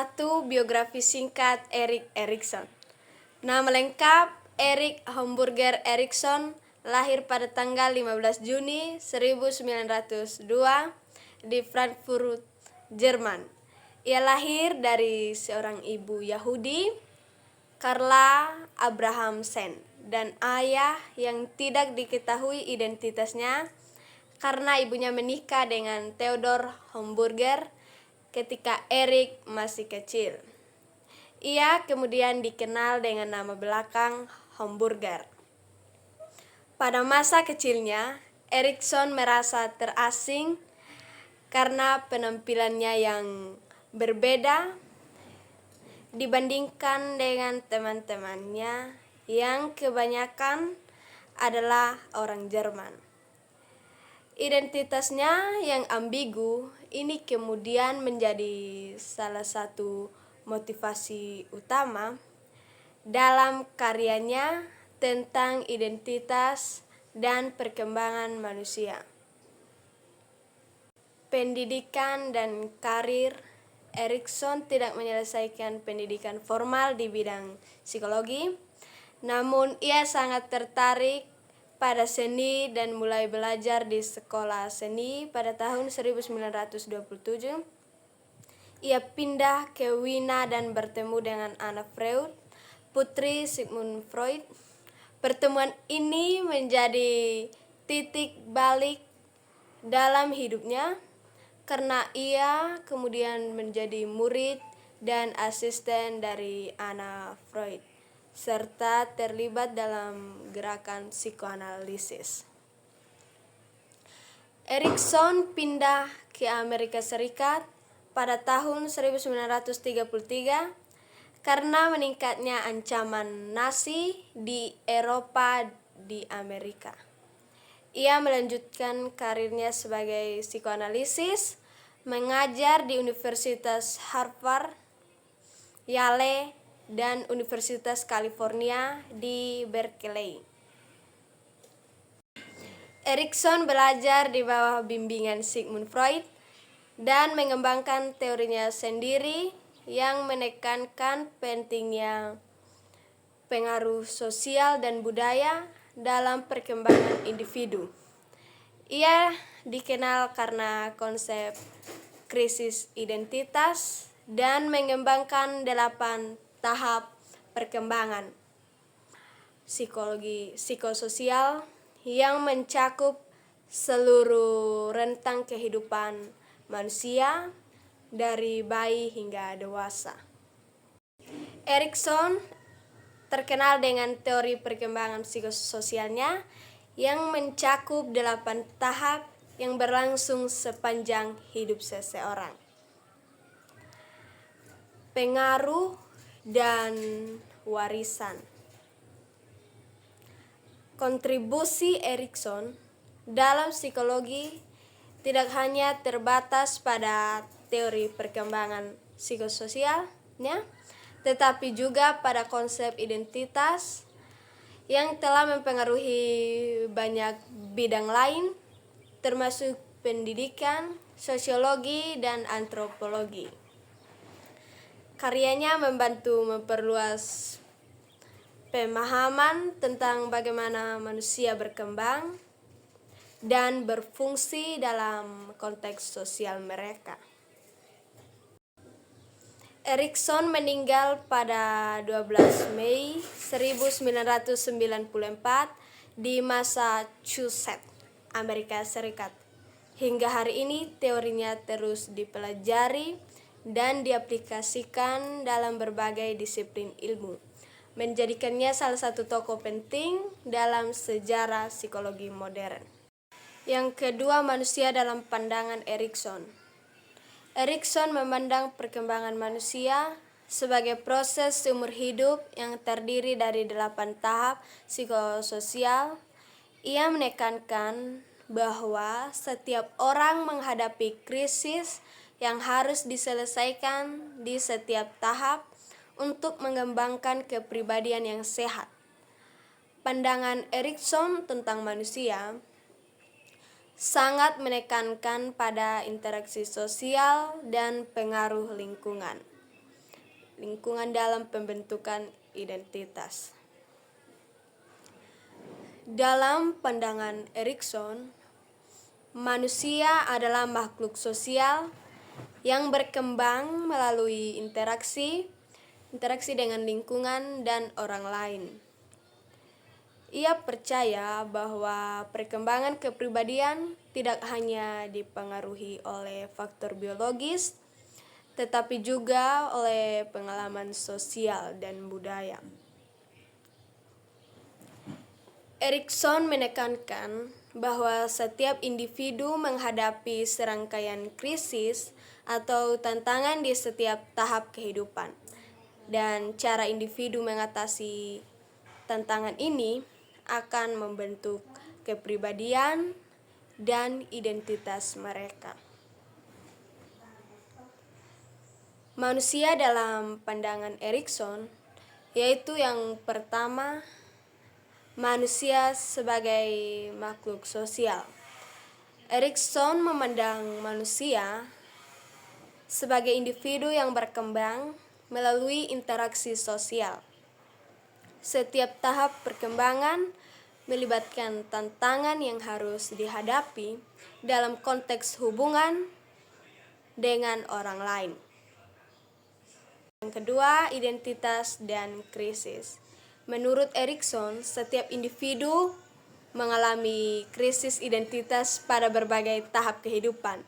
1. Biografi singkat Erik Erikson. Nama lengkap Erik Hamburger Erikson, lahir pada tanggal 15 Juni 1902 di Frankfurt, Jerman. Ia lahir dari seorang ibu Yahudi, Carla Abrahamsen, dan ayah yang tidak diketahui identitasnya karena ibunya menikah dengan Theodor Hamburger ketika Erik masih kecil. Ia kemudian dikenal dengan nama belakang Hamburger. Pada masa kecilnya, Erikson merasa terasing karena penampilannya yang berbeda dibandingkan dengan teman-temannya yang kebanyakan adalah orang Jerman. Identitasnya yang ambigu ini kemudian menjadi salah satu motivasi utama dalam karyanya tentang identitas dan perkembangan manusia. Pendidikan dan karir. Erikson tidak menyelesaikan pendidikan formal di bidang psikologi, namun ia sangat tertarik pada seni dan mulai belajar di sekolah seni pada tahun 1927. Ia pindah ke Wina dan bertemu dengan Anna Freud, putri Sigmund Freud. Pertemuan ini menjadi titik balik dalam hidupnya karena ia kemudian menjadi murid dan asisten dari Anna Freud serta terlibat dalam gerakan psikoanalisis. Erikson pindah ke Amerika Serikat pada tahun 1933 karena meningkatnya ancaman Nazi di Eropa di Amerika. Ia melanjutkan karirnya sebagai psikoanalisis, mengajar di Universitas Harvard, Yale, dan Universitas California di Berkeley. Erikson belajar di bawah bimbingan Sigmund Freud dan mengembangkan teorinya sendiri yang menekankan pentingnya pengaruh sosial dan budaya dalam perkembangan individu. Ia dikenal karena konsep krisis identitas dan mengembangkan 8 tahap perkembangan psikologi psikososial yang mencakup seluruh rentang kehidupan manusia dari bayi hingga dewasa. Erikson terkenal dengan teori perkembangan psikososialnya yang mencakup 8 tahap yang berlangsung sepanjang hidup seseorang. Pengaruh dan warisan. Kontribusi Erikson dalam psikologi tidak hanya terbatas pada teori perkembangan psikososialnya, tetapi juga pada konsep identitas yang telah mempengaruhi banyak bidang lain, termasuk pendidikan, sosiologi, dan antropologi. Karyanya membantu memperluas pemahaman tentang bagaimana manusia berkembang dan berfungsi dalam konteks sosial mereka. Erikson meninggal pada 12 Mei 1994 di Massachusetts, Amerika Serikat. Hingga hari ini teorinya terus dipelajari dan diaplikasikan dalam berbagai disiplin ilmu, menjadikannya salah satu tokoh penting dalam sejarah psikologi modern. Yang kedua, manusia dalam pandangan Erikson. Erikson memandang perkembangan manusia sebagai proses seumur hidup yang terdiri dari 8 tahap psikososial. Ia menekankan bahwa setiap orang menghadapi krisis yang harus diselesaikan di setiap tahap untuk mengembangkan kepribadian yang sehat. Pandangan Erikson tentang manusia sangat menekankan pada interaksi sosial dan pengaruh lingkungan. lingkungan dalam pembentukan identitas. Dalam pandangan Erikson, manusia adalah makhluk sosial yang berkembang melalui interaksi dengan lingkungan dan orang lain. Ia percaya bahwa perkembangan kepribadian tidak hanya dipengaruhi oleh faktor biologis, tetapi juga oleh pengalaman sosial dan budaya. Erikson menekankan bahwa setiap individu menghadapi serangkaian krisis atau tantangan di setiap tahap kehidupan, dan cara individu mengatasi tantangan ini akan membentuk kepribadian dan identitas mereka. Manusia dalam pandangan Erikson yaitu yang pertama, manusia sebagai makhluk sosial. Erikson memandang manusia sebagai individu yang berkembang melalui interaksi sosial. Setiap tahap perkembangan melibatkan tantangan yang harus dihadapi dalam konteks hubungan dengan orang lain. Yang kedua, identitas dan krisis. Menurut Erikson, setiap individu mengalami krisis identitas pada berbagai tahap kehidupan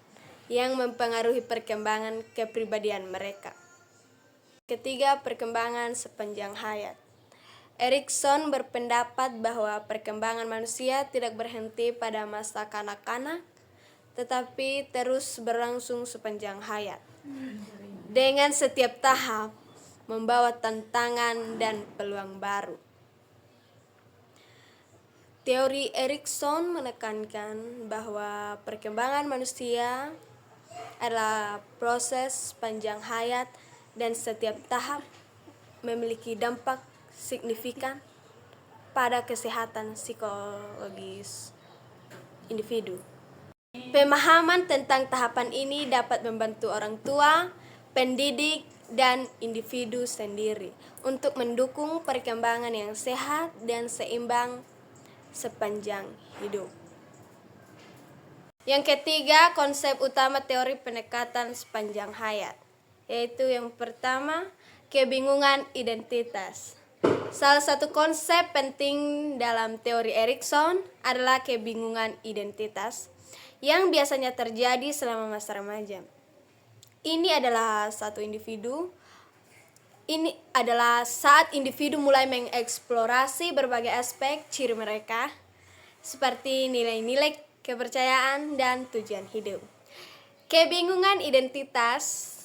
yang mempengaruhi perkembangan kepribadian mereka. Ketiga, perkembangan sepanjang hayat. Erikson berpendapat bahwa perkembangan manusia tidak berhenti pada masa kanak-kanak, tetapi terus berlangsung sepanjang hayat. Dengan setiap tahap membawa tantangan dan peluang baru. Teori Erikson menekankan bahwa perkembangan manusia adalah proses panjang hayat dan setiap tahap memiliki dampak signifikan pada kesehatan psikologis individu. Pemahaman tentang tahapan ini dapat membantu orang tua, pendidik, dan individu sendiri untuk mendukung perkembangan yang sehat dan seimbang sepanjang hidup. Yang ketiga, konsep utama teori pendekatan sepanjang hayat, yaitu yang pertama, kebingungan identitas. Salah satu konsep penting dalam teori Erikson adalah kebingungan identitas yang biasanya terjadi selama masa remaja. Ini adalah saat individu mulai mengeksplorasi berbagai aspek ciri mereka, seperti nilai-nilai, kepercayaan, dan tujuan hidup. Kebingungan identitas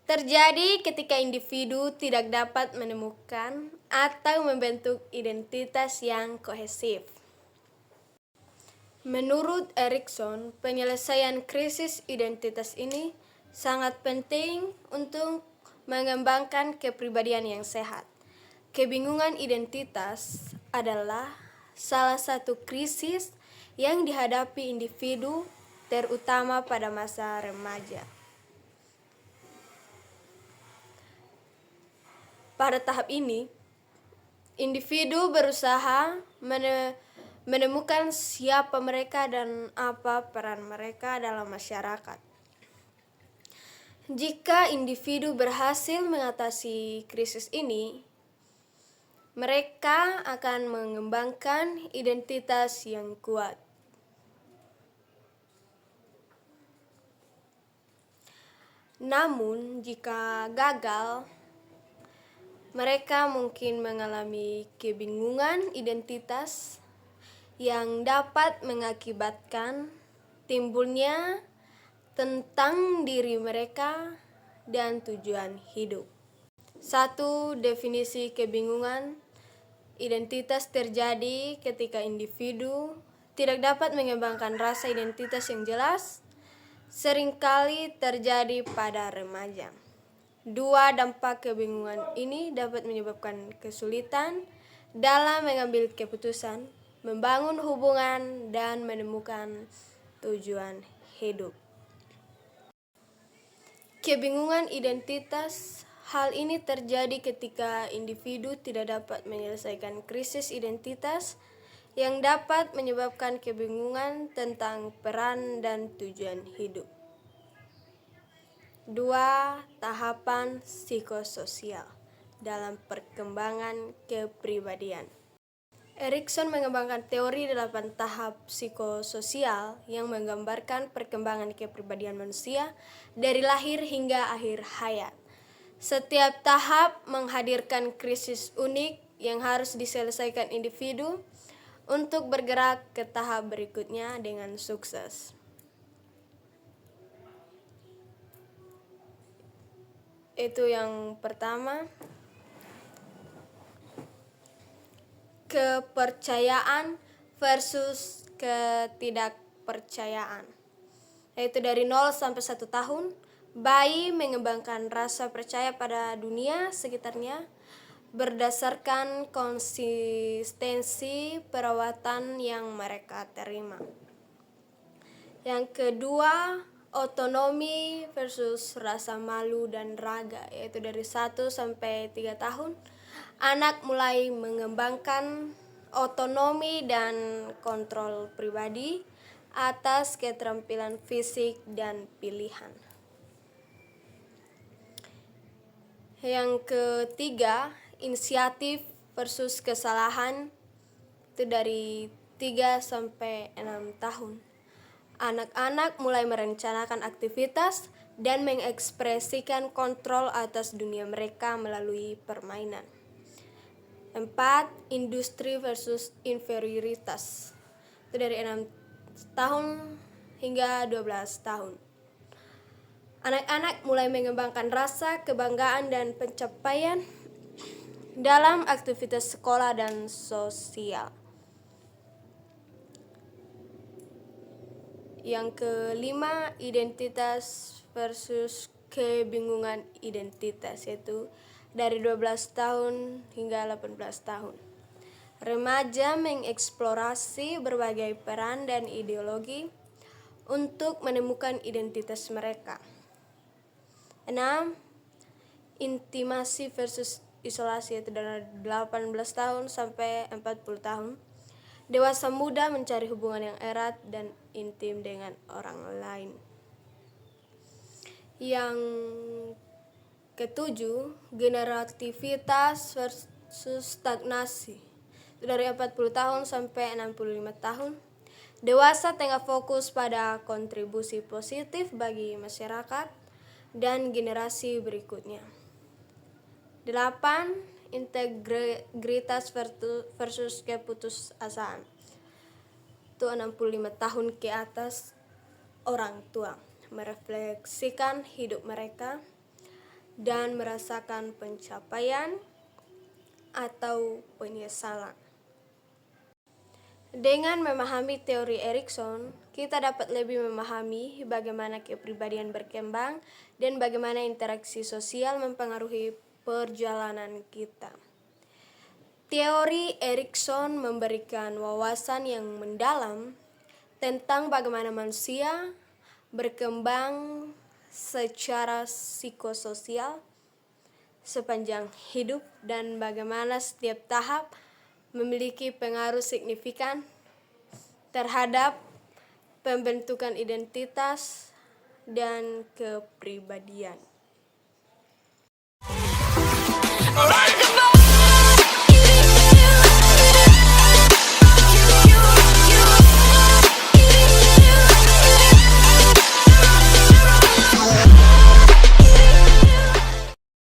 terjadi ketika individu tidak dapat menemukan atau membentuk identitas yang kohesif. Menurut Erikson, penyelesaian krisis identitas ini sangat penting untuk mengembangkan kepribadian yang sehat. Kebingungan identitas adalah salah satu krisis yang dihadapi individu, terutama pada masa remaja. Pada tahap ini, individu berusaha menemukan siapa mereka dan apa peran mereka dalam masyarakat. Jika individu berhasil mengatasi krisis ini, mereka akan mengembangkan identitas yang kuat. Namun, jika gagal, mereka mungkin mengalami kebingungan identitas yang dapat mengakibatkan timbulnya tentang diri mereka dan tujuan hidup. 1. Definisi kebingungan identitas terjadi ketika individu tidak dapat mengembangkan rasa identitas yang jelas, seringkali terjadi pada remaja. 2. Dampak kebingungan ini dapat menyebabkan kesulitan dalam mengambil keputusan, membangun hubungan, dan menemukan tujuan hidup. Kebingungan identitas Hal ini terjadi ketika individu tidak dapat menyelesaikan krisis identitas yang dapat menyebabkan kebingungan tentang peran dan tujuan hidup. 2. Tahapan psikososial dalam perkembangan kepribadian. Erikson mengembangkan teori 8 tahap psikososial yang menggambarkan perkembangan kepribadian manusia dari lahir hingga akhir hayat. Setiap tahap menghadirkan krisis unik yang harus diselesaikan individu untuk bergerak ke tahap berikutnya dengan sukses. Itu yang pertama. Kepercayaan versus ketidakpercayaan. Yaitu dari 0 sampai 1 tahun, bayi mengembangkan rasa percaya pada dunia sekitarnya berdasarkan konsistensi perawatan yang mereka terima. Yang kedua, otonomi versus rasa malu dan raga, yaitu dari 1 sampai 3 tahun. Anak mulai mengembangkan otonomi dan kontrol pribadi atas keterampilan fisik dan pilihan. Yang ketiga, inisiatif versus kesalahan, itu dari 3 sampai 6 tahun. Anak-anak mulai merencanakan aktivitas dan mengekspresikan kontrol atas dunia mereka melalui permainan. 4. Industri versus inferioritas, itu dari 6 tahun hingga 12 tahun. Anak-anak mulai mengembangkan rasa kebanggaan dan pencapaian dalam aktivitas sekolah dan sosial. Yang kelima, identitas versus kebingungan identitas, yaitu dari 12 tahun hingga 18 tahun. Remaja mengeksplorasi berbagai peran dan ideologi untuk menemukan identitas mereka. 6. Intimasi versus isolasi, yaitu dari 18 tahun sampai 40 tahun. Dewasa muda mencari hubungan yang erat dan intim dengan orang lain. Yang ketujuh, generativitas versus stagnasi, dari 40 tahun sampai 65 tahun. Dewasa tengah fokus pada kontribusi positif bagi masyarakat dan generasi berikutnya. 8. Integritas versus keputusasaan, itu 65 tahun ke atas. Orang tua merefleksikan hidup mereka dan merasakan pencapaian atau penyesalan. Dengan memahami teori Erikson, kita dapat lebih memahami bagaimana kepribadian berkembang dan bagaimana interaksi sosial mempengaruhi perjalanan kita. Teori Erikson memberikan wawasan yang mendalam tentang bagaimana manusia berkembang secara psikososial sepanjang hidup dan bagaimana setiap tahap memiliki pengaruh signifikan terhadap pembentukan identitas dan kepribadian.